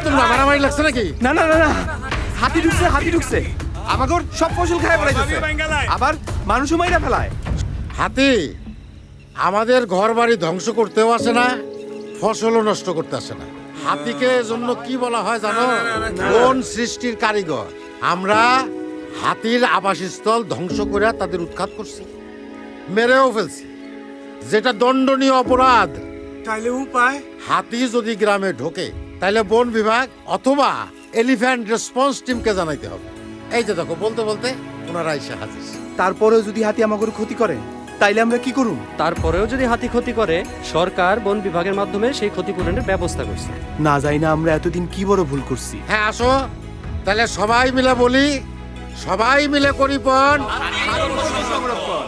তোমরা মারামারি লাগছে নাকি? না না না না, হাতি ঢুকছে আমাগর সব ফসল খায় ফেলাইতেছে, আবার মানুষও মাইরা ফেলায়। হাতি আমাদের ঘর বাড়ি ধ্বংস করতেও আসে না, ফসলও নষ্ট করতে আসে না। হাতিকে জন্য কি বলা হয় জানো? বন সৃষ্টির কারিগর। আমরা হাতির আবাসস্থল ধ্বংস করে তাদের উৎখাত করছি, মেরেও ফেলছি, যেটা দণ্ডনীয় অপরাধ। তাইলে উপায়? হাতি যদি গ্রামে ঢোকে তাহলে বন বিভাগ অথবা এলিফ্যান্ট রেসপন্স টিমকে জানাইতে হবে। এই যে দেখো, বলতে বলতে ওনারা এসে হাজির। তারপরেও যদি হাতি আমাগর ক্ষতি করে তাইলে আমরা কি করুম? তারপরেও যদি হাতি ক্ষতি করে, সরকার বন বিভাগের মাধ্যমে সেই ক্ষতিপূরণের ব্যবস্থা করছে। না যাই না আমরা এতদিন কি বড় ভুল করছি। হ্যাঁ আসো, তাহলে সবাই মিলে বলি, সবাই মিলে করি বন সংরক্ষণ।